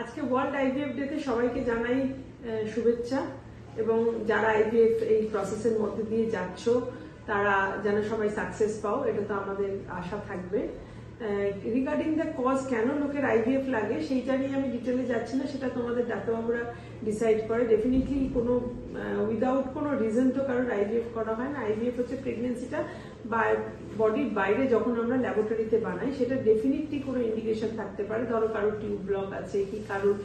আজকে world IVF ডেতে সবাইকে জানাই শুভেচ্ছা এবং যারা আইভিএফ এই প্রসেসের মধ্যে দিয়ে যাচ্ছ তারা যেন সবাই সাকসেস পাও, এটা তো আমাদের আশা থাকবে। রিগার্ডিং দ্য কজ, কেন লোকের আইভিএফ লাগে সেইটা নিয়ে আমি ডিটেলে যাচ্ছি না, সেটা তোমাদের ডাক্তারবাবুরা ডিসাইড করে। ডেফিনেটলি কোনো উইদাউট কোনো রিজন তো কারোর আইভিএফ করা হয় না। আইভিএফ হচ্ছে প্রেগনেন্সিটা বা বডির বাইরে যখন আমরা ল্যাবরেটরিতে বানাই, সেটা ডেফিনেটলি কোনো ইন্ডিকেশন থাকতে পারে। ধরো কারোর টিউব ব্লক আছে, কি কারোর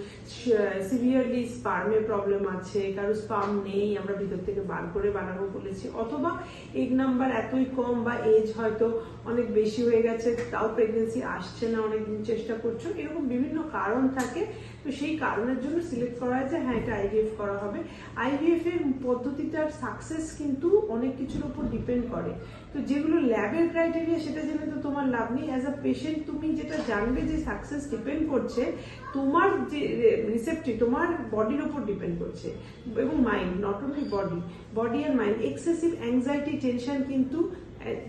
সিভিয়ারলি স্পার্মে প্রবলেম আছে, কারোর স্পার্ম নেই, আমরা ভিতর থেকে বার করে বানাবো বলেছি, অথবা এগ নাম্বার এতই কম বা এজ হয়তো অনেক বেশি হয়ে গেছে, তাও প্রেগনেন্সি আসছে না, অনেকদিন চেষ্টা করছো, এরকম বিভিন্ন কারণ থাকে। তো সেই কারণের জন্য সিলেক্ট করা হয় যে হ্যাঁ এটা আইভিএফ করা হবে। আইভিএফ এর পদ্ধতিটার সাকসেস কিন্তু অনেক কিছুর উপর ডিপেন্ড করে। তো যেগুলো ল্যাবের ক্রাইটেরিয়া সেটা জেনে তো তোমার লাভ নেই। অ্যাজ আ পেশেন্ট তুমি যেটা জানবে যে সাকসেস ডিপেন্ড করছে তোমার যে রিসেপ্টর, তোমার বডির উপর ডিপেন্ড করছে এবং মাইন্ড, নট অনলি বডি আর মাইন্ড। এক্সেসিভ অ্যাংজাইটি, টেনশন কিন্তু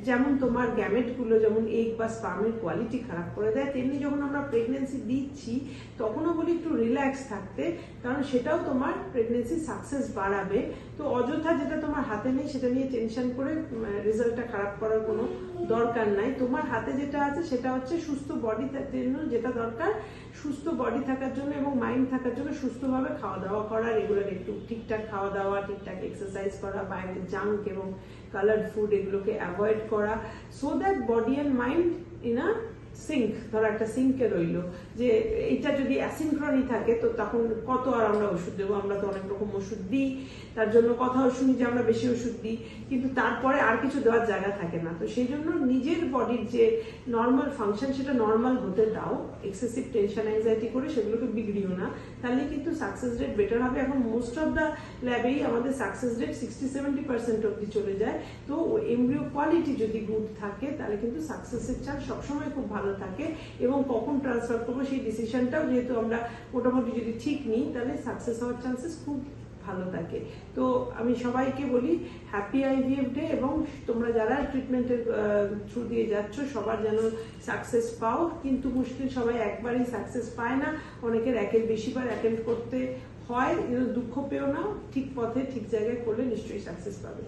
যেমন তোমার গ্যামেটগুলো যেমন এগ বা স্পার্মের কোয়ালিটি খারাপ করে দেয়, তেমনি যখন আমরা প্রেগনেন্সি দিচ্ছি তখনও বলি একটু রিল্যাক্স থাকতে, কারণ সেটাও তোমার প্রেগনেন্সি সাকসেস বাড়াবে। তো অযথা যেটা তোমার হাতে নেই সেটা নিয়ে টেনশন করে রেজাল্টটা খারাপ করার কোনো দরকার নাই। তোমার হাতে যেটা আছে সেটা হচ্ছে সুস্থ বডি জন্য যেটা দরকার, সুস্থ বডি থাকার জন্য এবং মাইন্ড থাকার জন্য সুস্থভাবে খাওয়া দাওয়া করা, রেগুলার একটু ঠিকঠাক খাওয়া দাওয়া, ঠিকঠাক এক্সারসাইজ করা, বাইরের জাঙ্ক এবং কালার্ড ফুড এগুলোকে অ্যাভয়েড করা, so that body and mind in a sync. ধরো একটা সিঙ্কে রইলো, যে এটা যদি অ্যাসিনক্রনি থাকে তো তখন কত আর আমরা ওষুধ দেবো, আমরা তো অনেক রকম ওষুধ দিই, তার জন্য কথাও শুনি যে আমরা বেশি ওষুধ দিই, কিন্তু তারপরে আর কিছু দেওয়ার জায়গা থাকে না। তো সেই জন্য নিজের বডির যে নর্মাল ফাংশন সেটা নর্মাল হতে দাও, এক্সেসিভ টেনশন অ্যাংজাইটি করে সেগুলোকে বিগড়িও না, তাহলে কিন্তু সাকসেস রেট বেটার হবে। এখন মোস্ট অফ দ্য ল্যাবেই আমাদের সাকসেস রেট 60-70% অব্দি চলে যায়। তো এমব্রিও কোয়ালিটি যদি গুড থাকে তাহলে কিন্তু সাকসেসের চান্স সবসময় খুব ভালো থাকে, এবং কখন ট্রান্সফার করবো সেই ডিসিশনটাও যেহেতু আমরা মোটামুটি যদি ঠিক নিই তাহলে সাকসেস হওয়ার চান্সেস খুব ভালো থাকে। তো আমি সবাইকে বলি হ্যাপি আইভিএফ ডে, এবং তোমরা যারা ট্রিটমেন্টের থ্রু দিয়ে যাচ্ছ সবার যেন সাকসেস পাও, কিন্তু মুশকিল, সবাই একবারই সাকসেস পায় না, অনেকের একের বেশিবার অ্যাটেম্প্ট করতে হয়। দুঃখ পেও না, ঠিক পথে ঠিক জায়গায় করলে নিশ্চয়ই সাকসেস পাবে।